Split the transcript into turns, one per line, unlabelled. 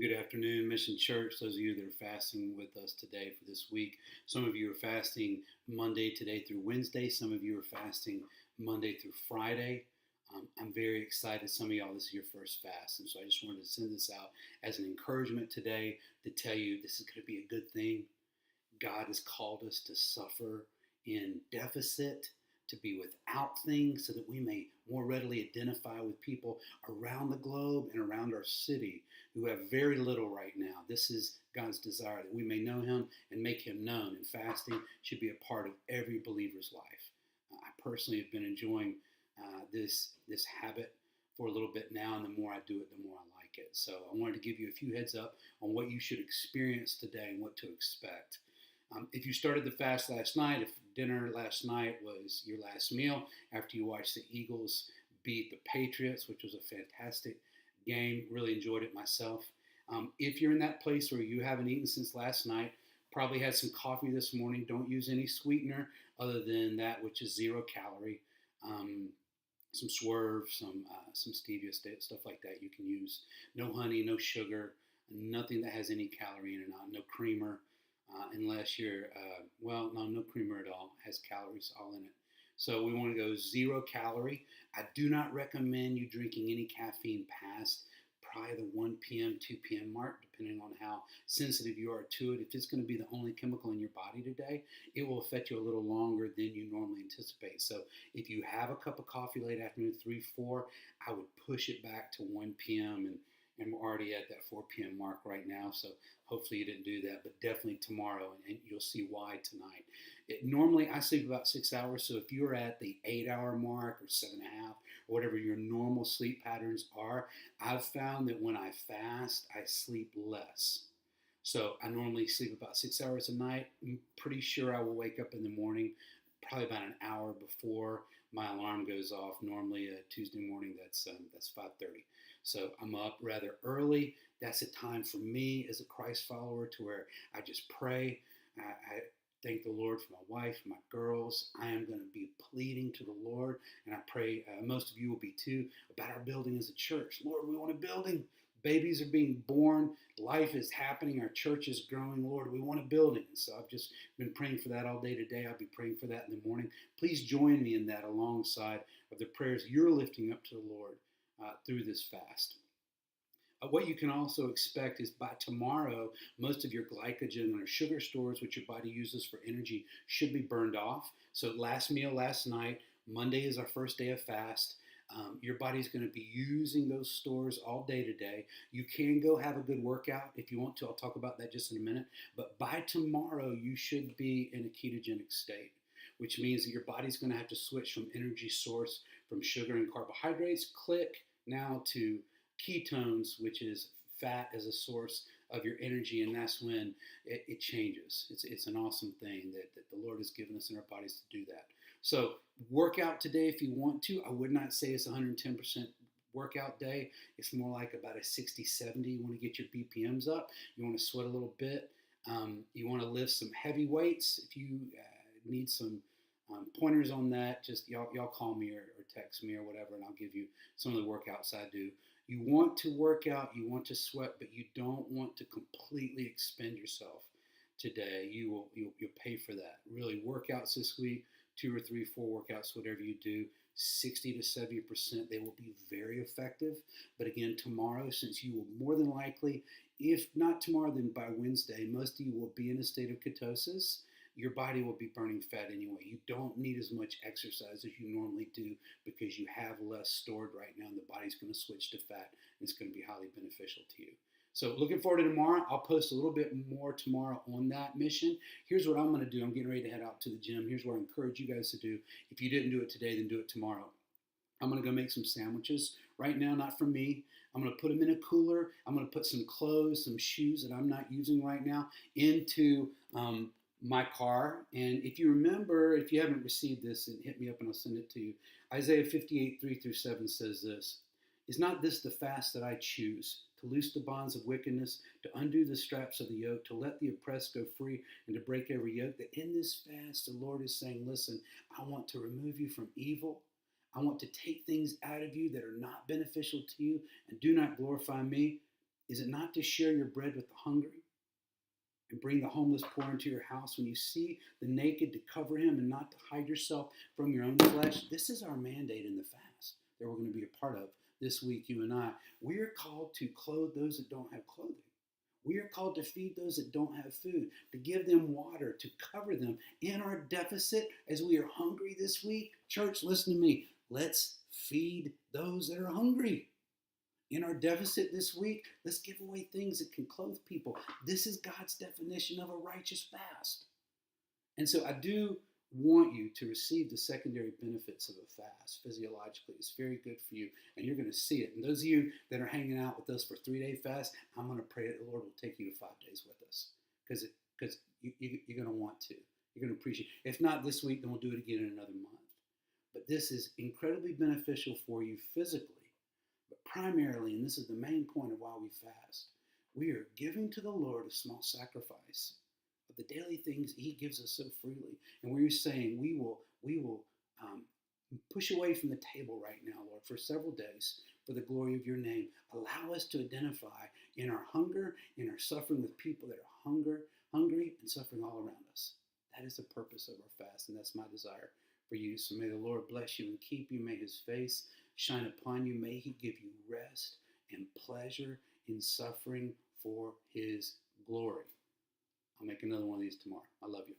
Good afternoon, Mission Church. Those of you that are fasting with us today for this week, some of you are fasting Monday today through Wednesday. Some of you are fasting Monday through Friday. I'm very excited. Some of y'all, this is your first fast. And so I just wanted to send this out as an encouragement today to tell you this is going to be a good thing. God has called us to suffer in deficit, to be without things, so that we may more readily identify with people around the globe and around our city who have very little right now. This is God's desire that we may know Him and make Him known. And fasting should be a part of every believer's life. I personally have been enjoying this habit for a little bit now, and the more I do it, the more I like it. So I wanted to give you a few heads up on what you should experience today and what to expect. If you started the fast last night, if dinner last night was your last meal after you watched the Eagles beat the Patriots, which was a fantastic game, really enjoyed it myself. If you're in that place where you haven't eaten since last night, probably had some coffee this morning, don't use any sweetener other than that which is 0 calorie. Um, some swerve, some stevia, stuff like that you can use. No honey, no sugar, nothing that has any calorie in it, no creamer, unless you're, no creamer at all. It has calories all in it. So we want to go 0 calorie. I do not recommend you drinking any caffeine past probably the 1 p.m., 2 p.m. mark, depending on how sensitive you are to it. If it's going to be the only chemical in your body today, it will affect you a little longer than you normally anticipate. So if you have a cup of coffee late afternoon, 3, 4, I would push it back to 1 p.m. and we're already at that 4 p.m. mark right now. So hopefully you didn't do that, but definitely tomorrow, and you'll see why tonight. Normally I sleep about 6 hours, so if you're at the 8 hour mark or 7.5, or whatever your normal sleep patterns are, I've found that when I fast, I sleep less. So I normally sleep about 6 hours a night. I'm pretty sure I will wake up in the morning probably about an hour before my alarm goes off. Normally a Tuesday morning, that's 5:30. So I'm up rather early. That's a time for me as a Christ follower to where I just pray. I thank the Lord for my wife, my girls. I am going to be pleading to the Lord, and I pray most of you will be too, about our building as a church. Lord, we want a building. Babies are being born. Life is happening. Our church is growing. Lord, we want a building. So I've just been praying for that all day today. I'll be praying for that in the morning. Please join me in that alongside of the prayers you're lifting up to the Lord through this fast. What you can also expect is by tomorrow, most of your glycogen or sugar stores, which your body uses for energy, should be burned off. So, last meal last night, Monday is our first day of fast. Your body's going to be using those stores all day today. You can go have a good workout if you want to. I'll talk about that just in a minute. But by tomorrow, you should be in a ketogenic state, which means that your body's going to have to switch from energy source from sugar and carbohydrates, click, now to ketones, which is fat as a source of your energy, and that's when it changes. It's an awesome thing that the Lord has given us in our bodies to do that. So work out today if you want to. I would not say it's 110% workout day. It's more like about a 60, 70. You want to get your BPMs up. You want to sweat a little bit. You want to lift some heavy weights. If you need some pointers on that, just y'all call me or text me or whatever, and I'll give you some of the workouts I do. You want to work out, you want to sweat, but you don't want to completely expend yourself today. You'll pay for that. Really, workouts this week, 2 or 3, 4 workouts, whatever you do, 60 to 70%, they will be very effective. But again, tomorrow, since you will more than likely, if not tomorrow, then by Wednesday, most of you will be in a state of ketosis. Your body will be burning fat anyway. You don't need as much exercise as you normally do because you have less stored right now, and the body's going to switch to fat, and it's going to be highly beneficial to you. So looking forward to tomorrow. I'll post a little bit more tomorrow on that mission. Here's what I'm going to do. I'm getting ready to head out to the gym. Here's what I encourage you guys to do. If you didn't do it today, then do it tomorrow. I'm going to go make some sandwiches right now, not for me. I'm going to put them in a cooler. I'm going to put some clothes, some shoes that I'm not using right now into my car. And if you remember, if you haven't received this, and hit me up and I'll send it to you. Isaiah 58, 3-7 says this: Is not this the fast that I choose, to loose the bonds of wickedness, to undo the straps of the yoke, to let the oppressed go free, and to break every yoke? That in this fast, the Lord is saying, listen, I want to remove you from evil. I want to take things out of you that are not beneficial to you and do not glorify me. Is it not to share your bread with the hungry and bring the homeless poor into your house? When you see the naked, to cover him and not to hide yourself from your own flesh? This is our mandate in the fast that we're going to be a part of this week, you and I. We are called to clothe those that don't have clothing. We are called to feed those that don't have food, to give them water, to cover them in our deficit as we are hungry this week. Church, listen to me. Let's feed those that are hungry. In our deficit this week, let's give away things that can clothe people. This is God's definition of a righteous fast. And so I do want you to receive the secondary benefits of a fast physiologically. It's very good for you, and you're going to see it. And those of you that are hanging out with us for 3-day fast, I'm going to pray that the Lord will take you to 5 days with us, because you're going to want to. You're going to appreciate it. If not this week, then we'll do it again in another month. But this is incredibly beneficial for you physically. But primarily, and this is the main point of why we fast, we are giving to the Lord a small sacrifice of the daily things He gives us so freely. And we're saying we will push away from the table right now, Lord, for several days for the glory of your name. Allow us to identify in our hunger, in our suffering with people that are hungry and suffering all around us. That is the purpose of our fast, and that's my desire for you. So may the Lord bless you and keep you. May His face shine upon you. May He give you rest and pleasure in suffering for His glory. I'll make another one of these tomorrow. I love you.